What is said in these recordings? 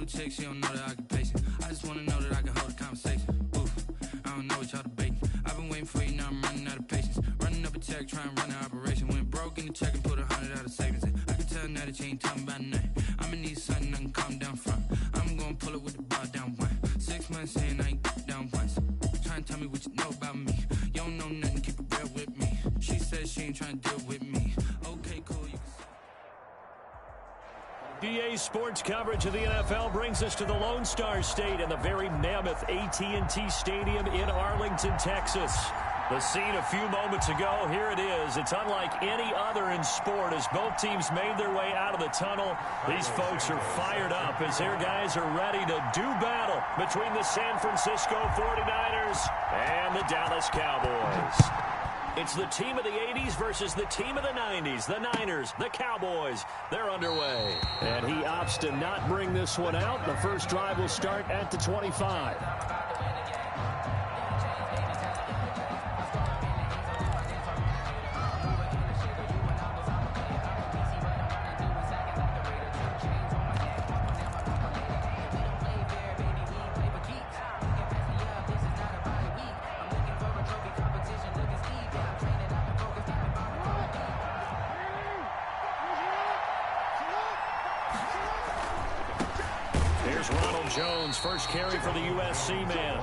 a chick, she don't know that I can patience. I just wanna know that I can hold a conversation. Oof, I don't know what y'all debating. I've been waiting for you, now I'm running out of patience. Running up a check, trying to run an operation. Went broke in the check and put 100 out of savings in. I can tell now that you ain't talking about nothing. I'ma need something I can calm down from. I'm gonna pull it with the bar down one. 6 months saying I ain't down once. Trying to tell me what you know about me. You don't know nothing, keep it real with me. She says she ain't trying to deal with me. Okay, cool, you can EA Sports coverage of the NFL brings us to the Lone Star State and the very mammoth AT&T Stadium in Arlington, Texas. The scene a few moments ago, here it is. It's unlike any other in sport as both teams made their way out of the tunnel. These folks are fired up as their guys are ready to do battle between the San Francisco 49ers and the Dallas Cowboys. It's the team of the 80s versus the team of the 90s. The Niners, the Cowboys, they're underway. And he opts to not bring this one out. The first drive will start at the 25. Jones, first carry for the USC man.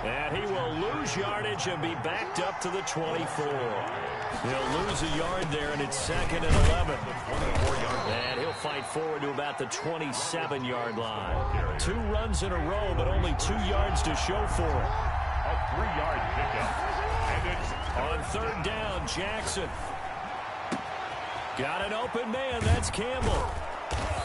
And he will lose yardage and be backed up to the 24. He'll lose a yard there, and it's 2nd and 11. And he'll fight forward to about the 27-yard line. 2 runs in a row, but only 2 yards to show for it. A 3-yard pickup. And it's on 3rd down, Jackson. Got an open man. That's Campbell.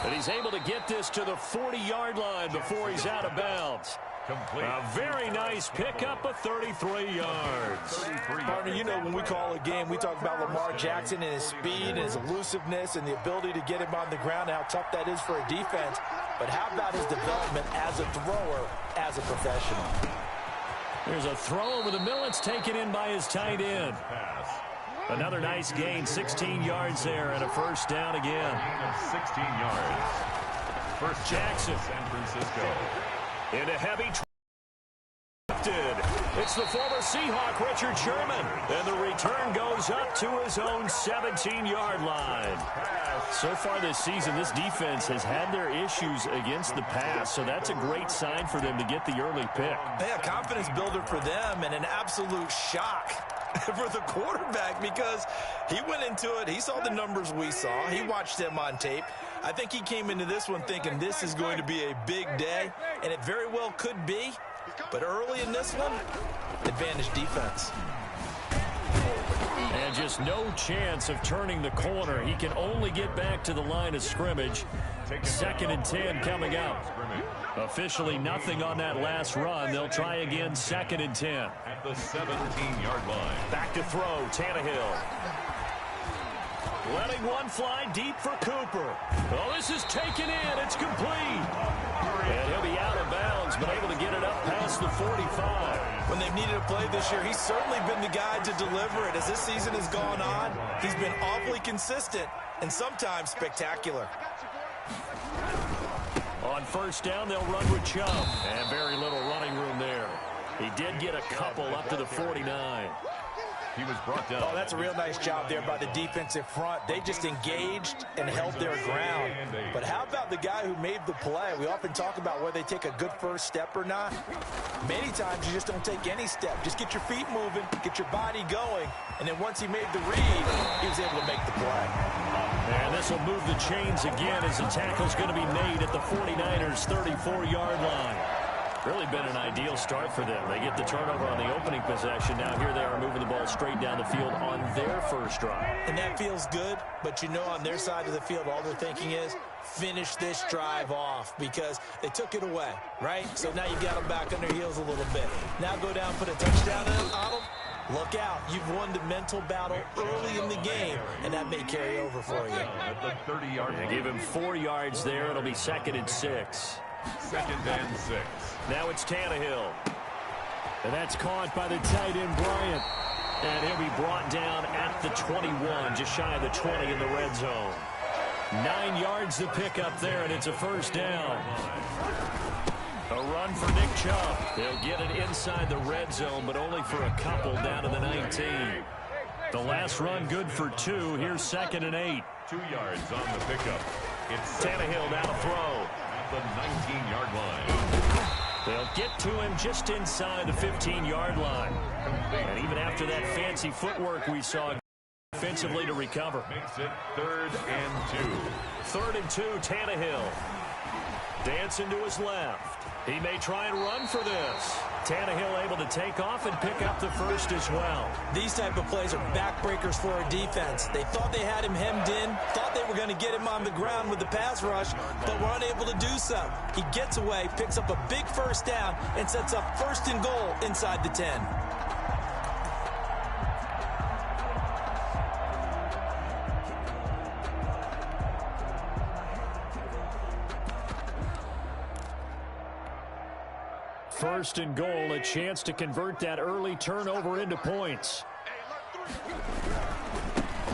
But he's able to get this to the 40-yard line before he's out of bounds. complete. A very nice pickup of 33 yards. Partner, you know when we call a game, we talk about Lamar Jackson and his speed and his elusiveness and the ability to get him on the ground, how tough that is for a defense. But how about his development as a thrower, as a professional? There's a throw over the middle. It's taken in by his tight end. Another nice gain, 16 yards there, and a first down again. 16 yards. First Jackson. San Francisco. Into heavy it's the former Seahawk, Richard Sherman. And the return goes up to his own 17-yard line. So far this season, this defense has had their issues against the pass, so that's a great sign for them to get the early pick. Yeah, confidence builder for them and an absolute shock for the quarterback because he went into it. He saw the numbers we saw. He watched them on tape. I think he came into this one thinking this is going to be a big day, and it very well could be. But early in this one, advantage defense. And just no chance of turning the corner. He can only get back to the line of scrimmage. 2nd and 10 coming out. Officially nothing on that last run. They'll try again 2nd and 10. At the 17-yard line. Back to throw, Tannehill. Letting one fly deep for Cooper. Oh, this is taken in. It's complete. And he'll be out of bounds, but able to get it up past the 45. When they've needed a play this year, he's certainly been the guy to deliver it. As this season has gone on, he's been awfully consistent and sometimes spectacular. On first down, they'll run with Chubb. And very little running room there. He did get a couple up to the 49. He was brought down. Oh, that's a real nice job there by the defensive front. They just engaged and held their ground. But how about the guy who made the play? We often talk about whether they take a good first step or not. Many times you just don't take any step. Just get your feet moving, get your body going, and then once he made the read, he was able to make the play. And this will move the chains again as the tackle's going to be made at the 49ers' 34-yard line. Really been an ideal start for them. They get the turnover on the opening possession. Now here they are moving the ball straight down the field on their first drive. And that feels good, but you know on their side of the field, all they're thinking is finish this drive off because they took it away, right? So now you got them back on their heels a little bit. Now go down, put a touchdown on them. Look out. You've won the mental battle early in the game, and that may carry over for you. At the 30-yard line. Give him 4 yards there. It'll be 2nd and 6. 2nd and 6. Now it's Tannehill. And that's caught by the tight end, Bryant. And he'll be brought down at the 21, just shy of the 20 in the red zone. 9 yards to pick up there, and it's a first down. A run for Nick Chubb. They'll get it inside the red zone, but only for a couple down to the 19. The last run good for 2. Here's 2nd and 8. 2 yards on the pickup. It's Tannehill now to throw. At the 19-yard line. They'll get to him just inside the 15-yard line. And even after that fancy footwork we saw offensively to recover. Makes it 3rd and 2. 3rd and 2, Tannehill. Dancing to his left. He may try and run for this. Tannehill able to take off and pick up the first as well. These type of plays are backbreakers for a defense. They thought they had him hemmed in, thought they were going to get him on the ground with the pass rush, but were unable to do so. He gets away, picks up a big first down, and sets up 1st and goal inside the 10. First and goal, a chance to convert that early turnover into points.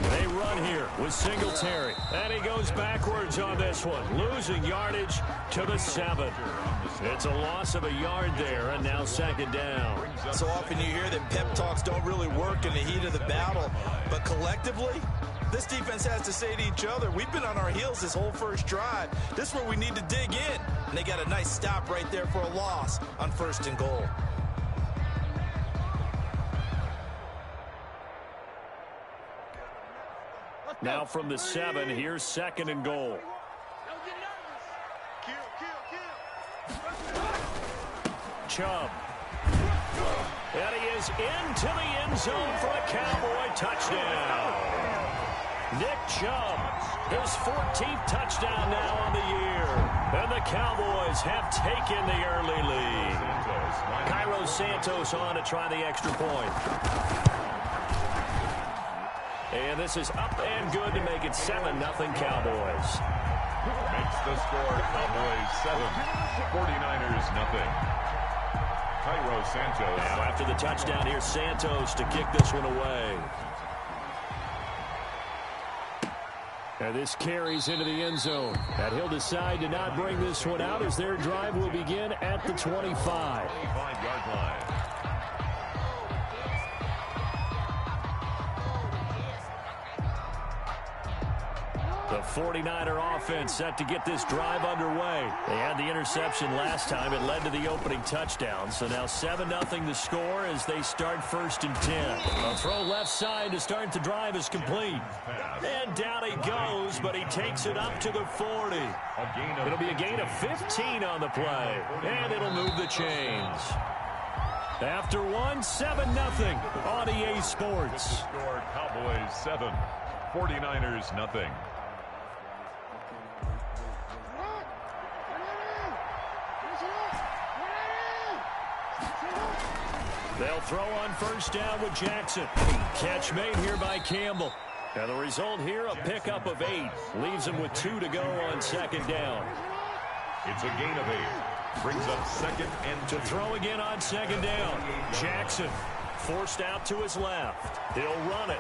They run here with Singletary. And he goes backwards on this one, losing yardage to the 7. It's a loss of a yard there, and now 2nd down. So often you hear that pep talks don't really work in the heat of the battle, but collectively, this defense has to say to each other, we've been on our heels this whole first drive. This is where we need to dig in. And they got a nice stop right there for a loss on 1st and goal. Now from the 7, here's 2nd and goal. Chubb. And he is into the end zone for a Cowboy touchdown. Nick Chubb, his 14th touchdown now on the year. And the Cowboys have taken the early lead. Cairo Santos on to try the extra point. And this is up and good to make it 7-0 Cowboys. Makes the score Cowboys 7, 49ers nothing. Cairo Santos. Now after the touchdown, here's Santos to kick this one away. And this carries into the end zone. And he'll decide to not bring this one out as their drive will begin at the 25. 25-yard line. The 49er offense set to get this drive underway. They had the interception last time. It led to the opening touchdown. So now 7-0 the score as they start 1st and 10. A throw left side to start the drive is complete. And down he goes, but he takes it up to the 40. It'll be a gain of 15 on the play. And it'll move the chains. After 7-0 on EA Sports. Score Cowboys 7, 49ers nothing. They'll throw on 1st down with Jackson. Catch made here by Campbell. And the result here, a pickup of 8. Leaves him with 2 to go on 2nd down. It's a gain of 8. Brings up 2nd and 2. To throw again on 2nd down. Jackson forced out to his left. He'll run it.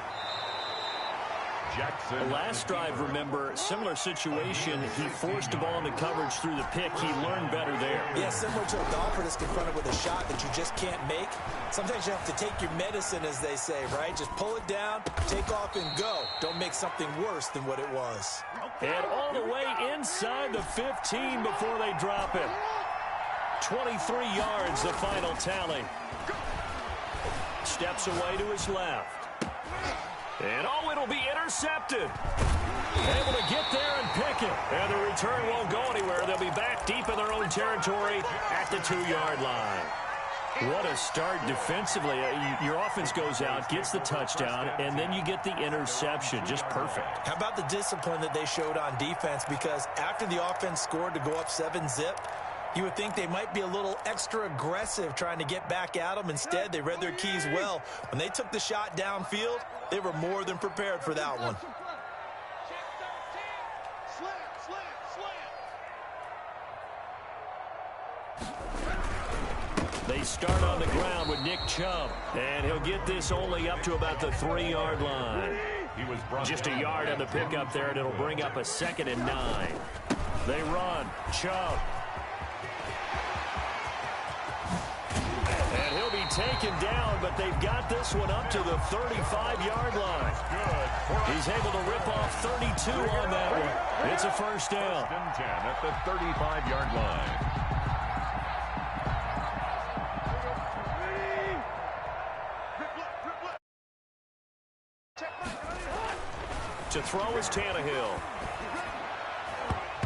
Jackson. The last drive, remember, similar situation. He forced the ball into coverage through the pick. He learned better there. Yeah, similar to a golfer that's confronted with a shot that you just can't make. Sometimes you have to take your medicine, as they say, right? Just pull it down, take off, and go. Don't make something worse than what it was. And all the way inside the 15 before they drop it. 23 yards, the final tally. Steps away to his left. And it'll be intercepted. Able to get there and pick it. And the return won't go anywhere. They'll be back deep in their own territory at the 2-yard line. What a start defensively. Your offense goes out, gets the touchdown, and then you get the interception. Just perfect. How about the discipline that they showed on defense? Because after the offense scored to go up 7-0, you would think they might be a little extra aggressive trying to get back at them. Instead, they read their keys well. When they took the shot downfield, they were more than prepared for that one. They start on the ground with Nick Chubb, and he'll get this only up to about the 3-yard line. He was brought Just a yard on the pickup there, and it'll bring up a 2nd and 9. They run. Chubb. And he'll be taken down, but they've got this one up to the 35-yard line. He's able to rip off 32 on that one. It's a first down. 10 at the 35-yard line. To throw is Tannehill.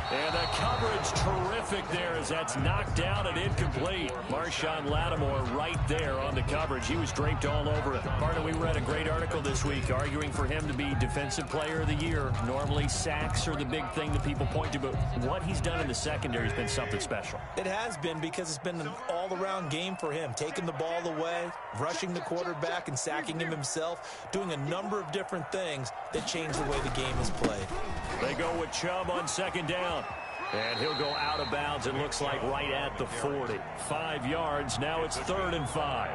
And the coverage terrific there as that's knocked down and incomplete. Marshawn Lattimore right there on the coverage. He was draped all over it. Partner, we read a great article this week arguing for him to be Defensive Player of the Year. Normally sacks are the big thing that people point to, but what he's done in the secondary has been something special. It has been, because it's been an all-around game for him. Taking the ball away, rushing the quarterback and sacking him himself, doing a number of different things that change the way the game is played. They go with Chubb on 2nd down. And he'll go out of bounds, it looks like, right at the 40. 5 yards, now it's 3rd and 5.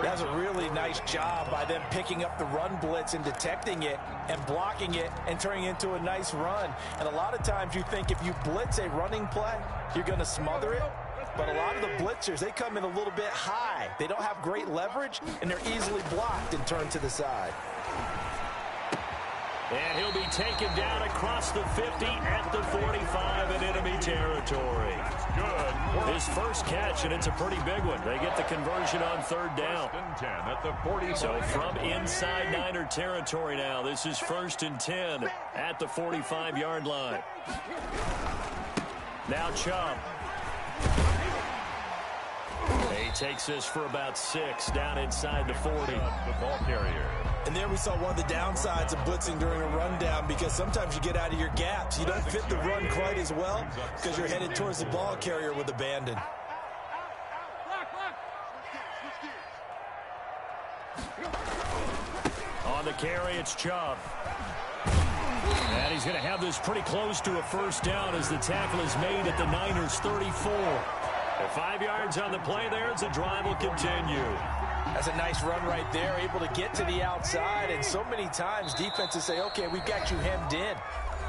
That's a really nice job by them picking up the run blitz and detecting it and blocking it and turning it into a nice run. And a lot of times you think if you blitz a running play, you're going to smother it. But a lot of the blitzers, they come in a little bit high. They don't have great leverage, and they're easily blocked and turned to the side. And he'll be taken down across the 50 at the 45 in enemy territory. Good. His first catch, and it's a pretty big one. They get the conversion on 3rd down. 10 at the 40. So from inside Niner territory now, this is 1st and 10 at the 45-yard line. Now Chubb. He takes this for about 6 down inside the 40. The ball carrier. And there we saw one of the downsides of blitzing during a rundown, because sometimes you get out of your gaps. You don't fit the run quite as well because you're headed towards the ball carrier with abandon. On the carry, it's Chubb. And he's going to have this pretty close to a first down as the tackle is made at the Niners' 34. And 5 yards on the play there as the drive will continue. That's a nice run right there, able to get to the outside. And so many times defenses say, okay, we've got you hemmed in.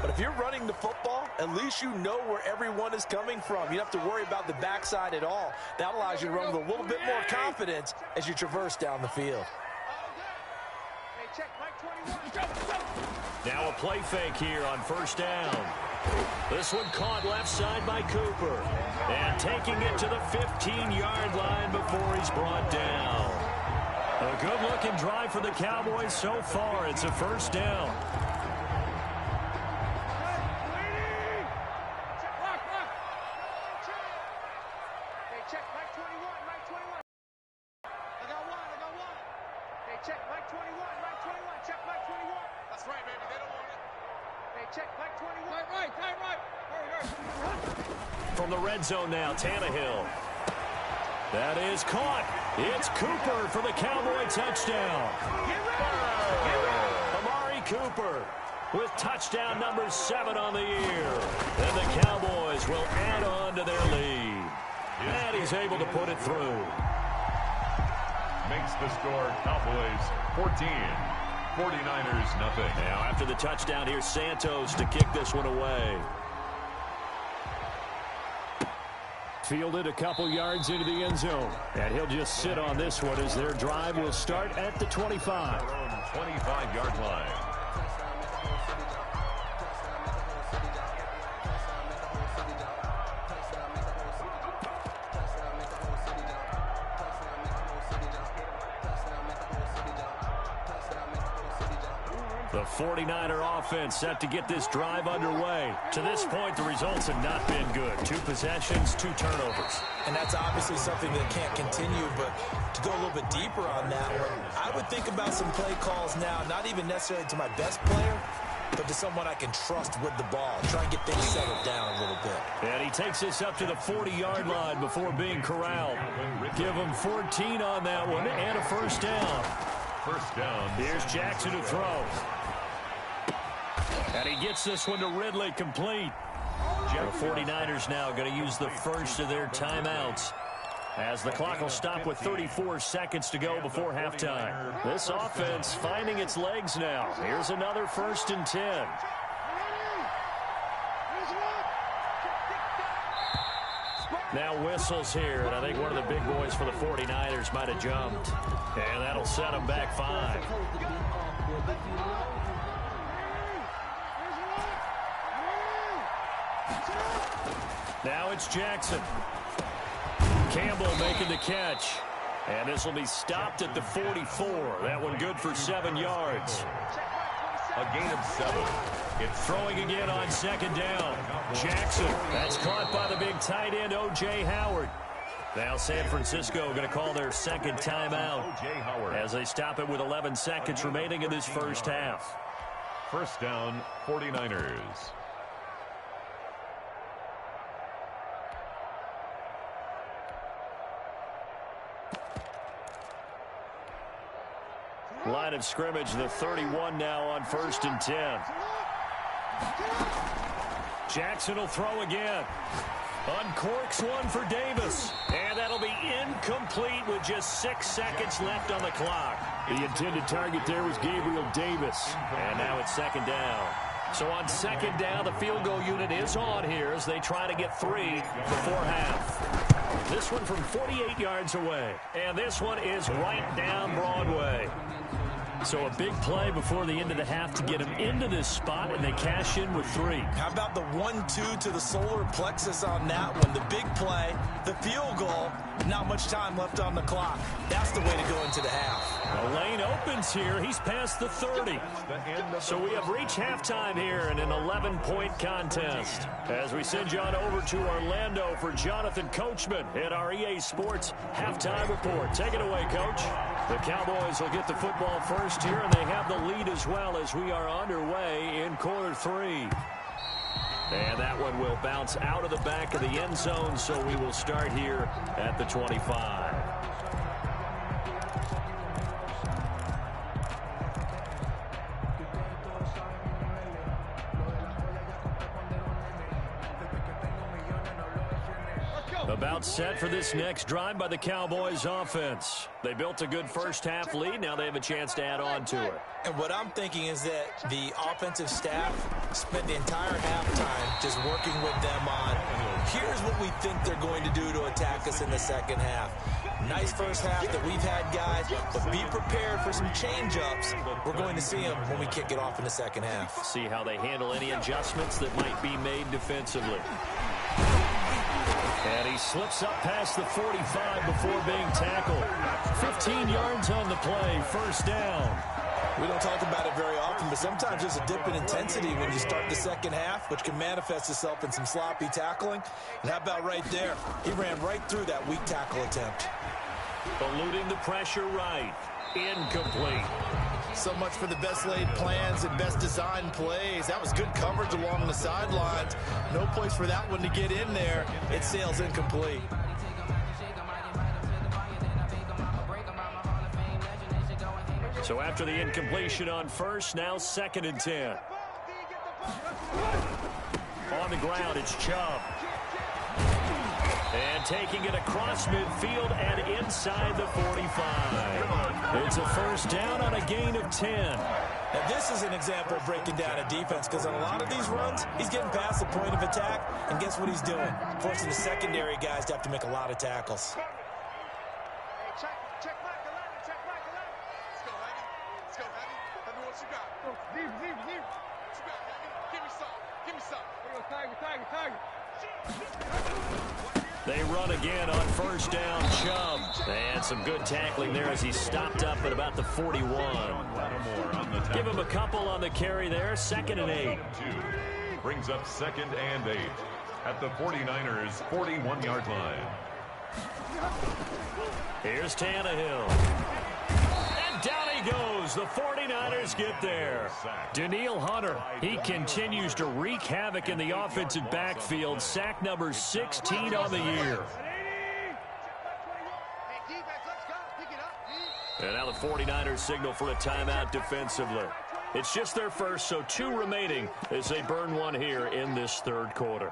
But if you're running the football, at least you know where everyone is coming from. You don't have to worry about the backside at all. That allows you to run with a little bit more confidence as you traverse down the field. Now a play fake here on 1st down. This one caught left side by Cooper. And taking it to the 15-yard line before he's brought down. A good-looking drive for the Cowboys so far. It's a 1st down. From the red zone now, Tannehill. That is caught. It's Cooper for the Cowboy touchdown. Amari Cooper with touchdown number 7 on the year. And the Cowboys will add on to their lead. And he's able to put it through. Makes the score Cowboys 14. 49ers nothing. Now after the touchdown, here's Santos to kick this one away. Fielded a couple yards into the end zone. And he'll just sit on this one as their drive will start at the 25. 25-yard line. The 49er offense set to get this drive underway. To this point, the results have not been good. 2 possessions, 2 turnovers. And that's obviously something that can't continue, but to go a little bit deeper on that one, I would think about some play calls now, not even necessarily to my best player, but to someone I can trust with the ball. Try and get things settled down a little bit. And he takes this up to the 40-yard line before being corralled. Give him 14 on that one and a first down. First down. Here's Jackson to throw. And he gets this one to Ridley, complete. The 49ers now going to use the first of their timeouts as the clock will stop with 34 seconds to go before halftime. This offense finding its legs now. Here's another 1st and 10. Now whistles here, and I think one of the big boys for the 49ers might have jumped. And that'll set them back 5. Now it's Jackson. Campbell making the catch. And this will be stopped at the 44. That one good for 7 yards. A gain of 7. It's throwing again on 2nd down. Jackson. That's caught by the big tight end, O.J. Howard. Now San Francisco going to call their 2nd timeout as they stop it with 11 seconds remaining in this first half. 1st down, 49ers. Line of scrimmage, the 31 now on 1st and 10. Jackson will throw again. Uncorks one for Davis. And that'll be incomplete with just 6 seconds left on the clock. The intended target there was Gabriel Davis. And now it's 2nd down. So on 2nd down, the field goal unit is on here as they try to get 3 before half. This one from 48 yards away. And this one is right down Broadway. So a big play before the end of the half to get him into this spot, and they cash in with 3. How about the 1-2 to the solar plexus on that one? The big play, the field goal, not much time left on the clock. That's the way to go into the half. The lane opens here. He's past the 30. So we have reached halftime here in an 11-point contest. As we send you on over to Orlando for Jonathan Coachman at our EA Sports Halftime Report. Take it away, Coach. The Cowboys will get the football first here, and they have the lead as well as we are underway in quarter 3. And that one will bounce out of the back of the end zone, so we will start here at the 25. About set for this next drive by the Cowboys offense. They built a good first half lead. Now they have a chance to add on to it. And what I'm thinking is that the offensive staff spent the entire halftime just working with them on, here's what we think they're going to do to attack us in the second half. Nice first half that we've had, guys, but be prepared for some change-ups. We're going to see them when we kick it off in the second half. See how they handle any adjustments that might be made defensively. And he slips up past the 45 before being tackled. 15 yards on the play, 1st down. We don't talk about it very often, but sometimes there's a dip in intensity when you start the second half, which can manifest itself in some sloppy tackling. And how about right there? He ran right through that weak tackle attempt. Eluding the pressure right. Incomplete. So much for the best laid plans and best designed plays. That was good coverage along the sidelines. No place for that one to get in there. It sails incomplete. So after the incompletion on 1st, now 2nd and 10. On the ground, it's Chubb. And taking it across midfield and inside the 45. It's a 1st down on a gain of 10. Now this is an example of breaking down a defense, because on a lot of these runs, he's getting past the point of attack, and guess what he's doing? Forcing the secondary guys to have to make a lot of tackles. Check back 11, check back 11. Let's go, Heavy. Let's go, Heavy. Heavy, what you got? Leave. What you got, Heavy? Give me some. Tiger. They run again on 1st down, Chubb. And some good tackling there as he stopped up at about the 41. Give him a couple on the carry there, 2nd and 8. Brings up 2nd and 8 at the 49ers' 41-yard line. Here's Tannehill. And down he goes. The 49ers get there. Danielle Hunter, he continues to wreak havoc in the offensive backfield. Sack number 16 on the year. And now the 49ers signal for a timeout defensively. It's just their first, so 2 remaining as they burn one here in this 3rd quarter.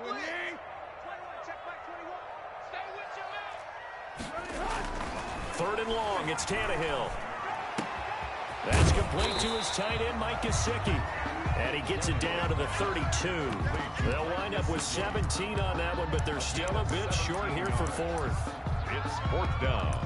with me. 21, check back 21. Stay with your man. Third and long, it's Tannehill. That's complete to his tight end, Mike Gesicki. And he gets it down to the 32. They'll wind up with 17 on that one, but they're still a bit short here for fourth. It's fourth down.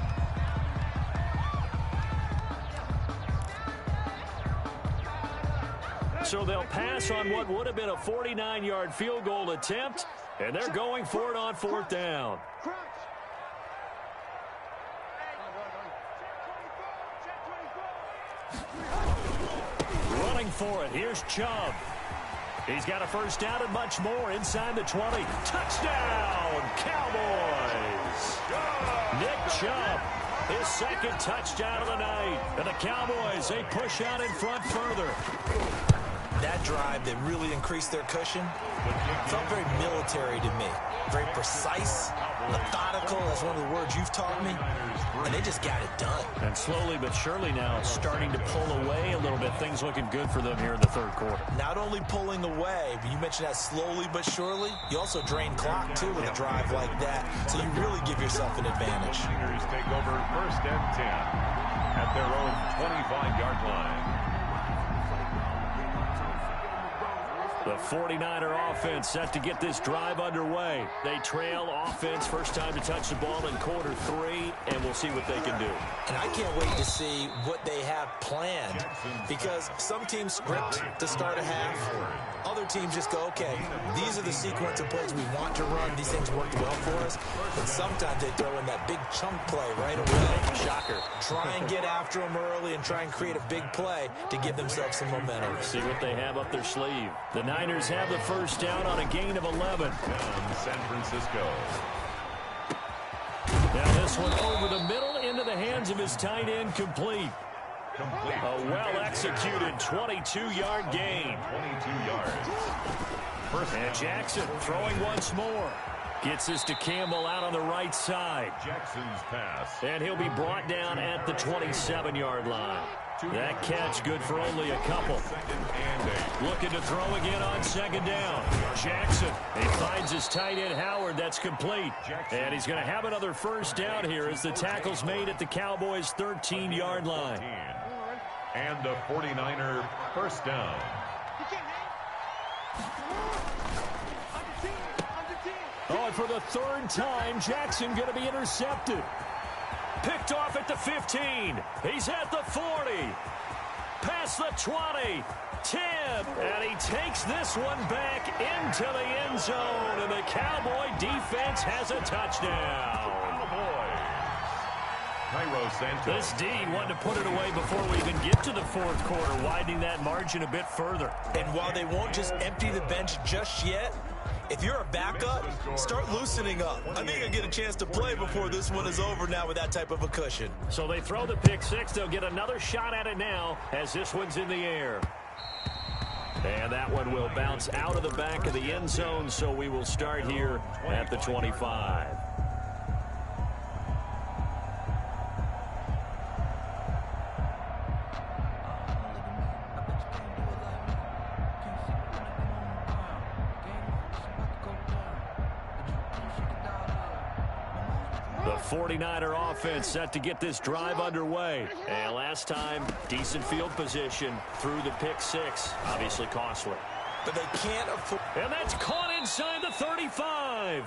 So they'll pass on what would have been a 49-yard field goal attempt, and they're going for it on fourth down. Running for it, here's Chubb. He's got a first down and much more inside the 20. Touchdown, Cowboys! Nick Chubb, his second touchdown of the night. And the Cowboys, they push out in front further. That drive that really increased their cushion felt very military to me. Very precise, methodical, that's one of the words you've taught me. And they just got it done. And slowly but surely now starting to pull away a little bit. Things looking good for them here in the third quarter. Not only pulling away, but you mentioned that slowly but surely. You also drain clock, too, with a drive like that. So you really give yourself an advantage. Niners take over first and 10 at their own 25-yard line. The 49er offense set to get this drive underway. They trail offense, first time to touch the ball in quarter three, and we'll see what they can do. And I can't wait to see what they have planned, because some teams script to start a half. Other teams just go, okay, these are the sequence of plays we want to run. These things worked well for us. But sometimes they throw in that big chunk play right away. Shocker. Try and get after them early and try and create a big play to give themselves some momentum. See what they have up their sleeve. The Niners have the first down on a gain of 11. Down San Francisco. Now this one over the middle into the hands of his tight end, complete. A well-executed 22-yard gain. 22 yards. First And Jackson throwing once more. Gets this to Campbell out on the right side. Jackson's pass. And he'll be brought down at the 27-yard line. That catch good for only a couple. Second and 8. Looking to throw again on second down. Jackson, he finds his tight end Howard. That's complete. And he's going to have another first down here as the tackle's made at the Cowboys' 13-yard line. And a 49er first down. Oh, and for the third time, Jackson going to be intercepted. Picked off at the 15. He's at the 40. Past the 20. 10. And he takes this one back into the end zone. And the Cowboy defense has a touchdown. This D wanted to put it away before we even get to the fourth quarter, widening that margin a bit further. And while they won't just empty the bench just yet, if you're a backup, start loosening up. I think you'll get a chance to play before this one is over now with that type of a cushion. So they throw the pick six. They'll get another shot at it now as this one's in the air. And that one will bounce out of the back of the end zone, so we will start here at the 25. The 49er offense set to get this drive underway. And last time, decent field position through the pick six. Obviously costly. But they can't afford... And that's caught inside the 35.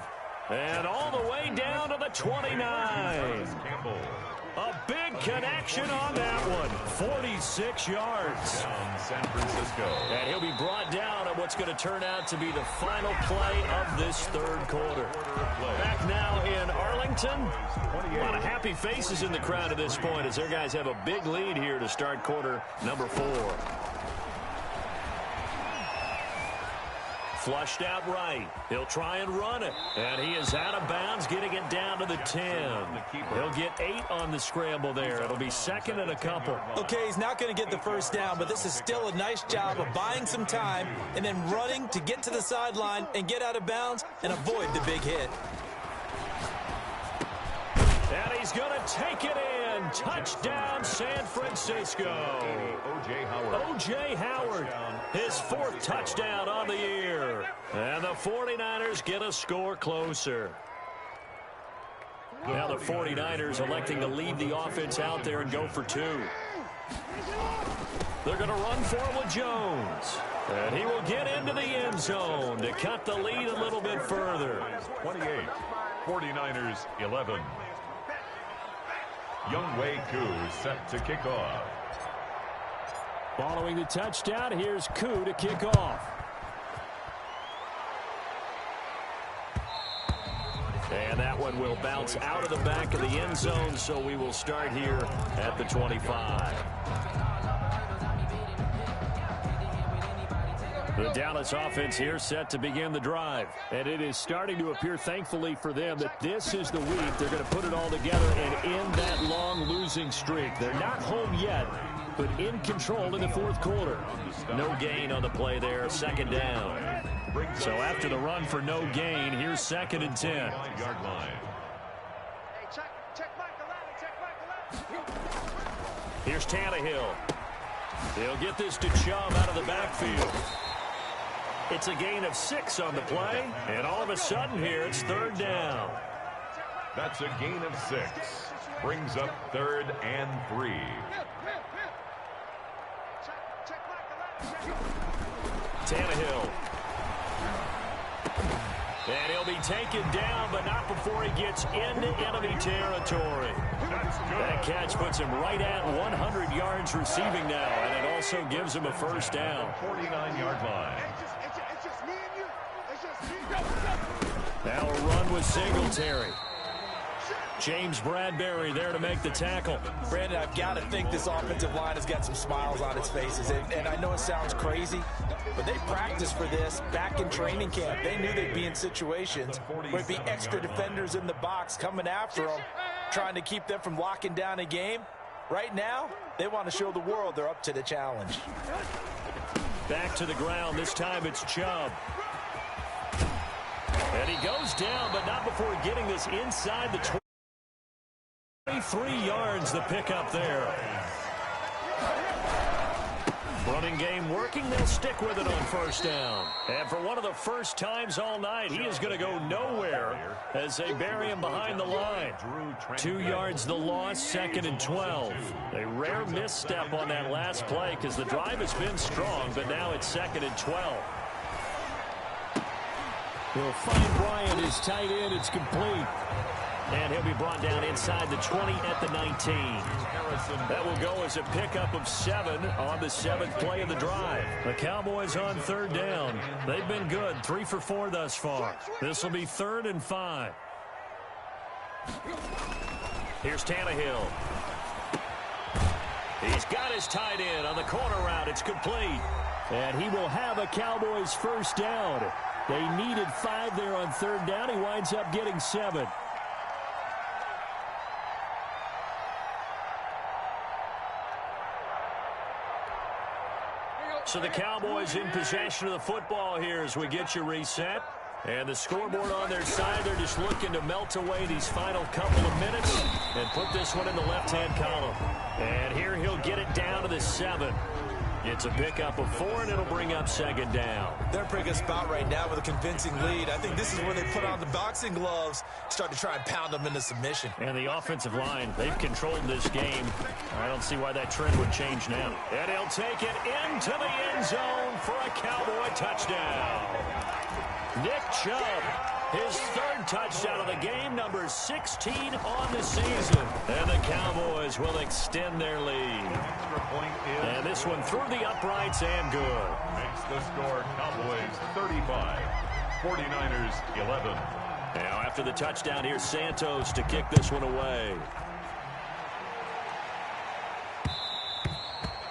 And all the way down to the 29. A big connection on that one. 46 yards. Down San Francisco. And he'll be brought down on what's going to turn out to be the final play of this third quarter. Back now in Arlington. A lot of happy faces in the crowd at this point as their guys have a big lead here to start quarter number 4. Flushed out right. He'll try and run it. And he is out of bounds, getting it down to the 10. He'll get 8 on the scramble there. It'll be second and a couple. Okay, he's not going to get the first down, but this is still a nice job of buying some time and then running to get to the sideline and get out of bounds and avoid the big hit. And he He's going to take it in. Touchdown, San Francisco. O.J. Howard, his 4th touchdown on the year. And the 49ers get a score closer. Now the 49ers electing to leave the offense out there and go for 2. They're going to run for him with Jones. And he will get into the end zone to cut the lead a little bit further. 28, 49ers 11. Younghoe Koo set to kick off. Following the touchdown, here's Koo to kick off. And that one will bounce out of the back of the end zone, so we will start here at the 25. The Dallas offense here set to begin the drive. And it is starting to appear, thankfully for them, that this is the week they're going to put it all together and end that long losing streak. They're not home yet, but in control in the 4th quarter. No gain on the play there, 2nd down. So after the run for no gain, here's 2nd and 10. Here's Tannehill. He'll get this to Chubb out of the backfield. It's a gain of 6 on the play, and all of a sudden here it's 3rd down. That's a gain of 6. Brings up 3rd and 3. Tannehill. And he'll be taken down, but not before he gets into enemy territory. That catch puts him right at 100 yards receiving now, and it also gives him a 1st down. 49-yard line. Now a run with Singletary. James Bradbury there to make the tackle. Brandon, I've got to think this offensive line has got some smiles on its faces. And I know it sounds crazy, but they practiced for this back in training camp. They knew they'd be in situations where it'd be extra defenders in the box coming after them, trying to keep them from locking down a game. Right now, they want to show the world they're up to the challenge. Back to the ground. This time it's Chubb. And he goes down, but not before getting this inside the 23 yards, the pickup there. Running game working. They'll stick with it on 1st down. And for one of the first times all night, he is going to go nowhere as they bury him behind the line. 2 yards the loss, 2nd and 12. A rare misstep on that last play because the drive has been strong, but now it's 2nd and 12. He'll find Bryant, his tight end. It's complete. And he'll be brought down inside the 20 at the 19. That will go as a pickup of 7 on the 7th play of the drive. The Cowboys on 3rd down. They've been good, 3 for 4 thus far. This will be 3rd and 5. Here's Tannehill. He's got his tight end on the corner route. It's complete. And he will have a Cowboys 1st down. They needed 5 there on 3rd down. He winds up getting 7. So the Cowboys in possession of the football here as we get you reset. And the scoreboard on their side, they're just looking to melt away these final couple of minutes and put this one in the left-hand column. And here he'll get it down to the 7. It's a pickup of 4, and it'll bring up 2nd down. They're a pretty good spot right now with a convincing lead. I think this is where they put on the boxing gloves, start to try and pound them into submission. And the offensive line, they've controlled this game. I don't see why that trend would change now. And he'll take it into the end zone for a Cowboy touchdown. Nick Chubb, his 3rd touchdown of the game, number 16 on the season. And the Cowboys will extend their lead. And this one through the uprights and good. Makes the score Cowboys 35, 49ers 11. Now after the touchdown, here's Santos to kick this one away.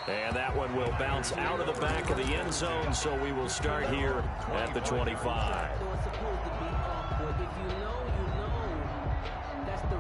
And that one will bounce out of the back of the end zone, so we will start here at the 25. That's the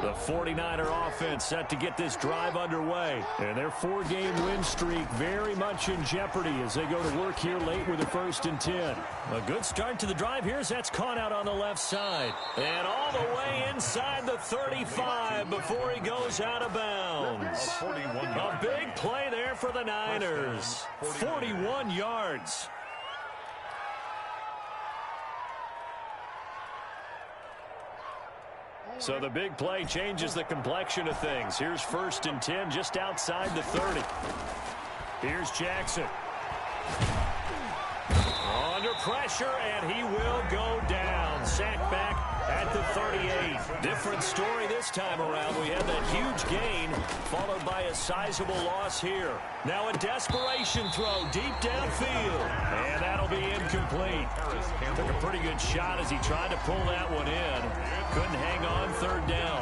The 49er offense set to get this drive underway. And their 4-game win streak very much in jeopardy as they go to work here late with a 1st and 10. A good start to the drive here as that's caught out on the left side. And all the way inside the 35 before he goes out of bounds. A big play there for the Niners. 41 yards. So the big play changes the complexion of things. Here's 1st and 10 just outside the 30. Here's Jackson. Under pressure, and he will go down. Sacked back at the 38. Different story this time around. We had that huge gain followed by a sizable loss here. Now a desperation throw deep downfield. And that'll be incomplete. Took a pretty good shot as he tried to pull that one in. Couldn't hang on 3rd down.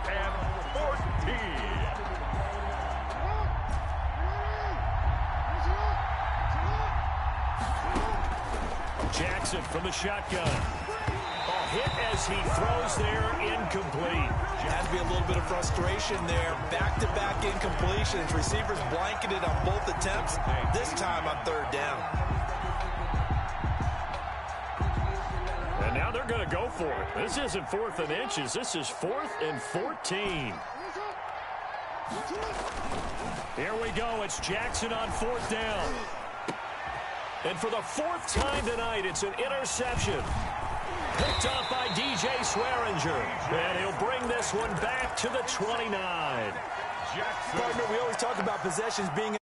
And 14. Jackson from the shotgun. A hit as he throws there, incomplete. Had to be a little bit of frustration there. Back-to-back incompletions. Receivers blanketed on both attempts. This time on 3rd down. And now they're going to go for it. This isn't 4th and inches. This is 4th and 14. Here we go. It's Jackson on 4th down. And for the 4th time tonight, it's an interception. Picked off by DJ Swearinger. And he'll bring this one back to the 29. Partner, we always talk about possessions being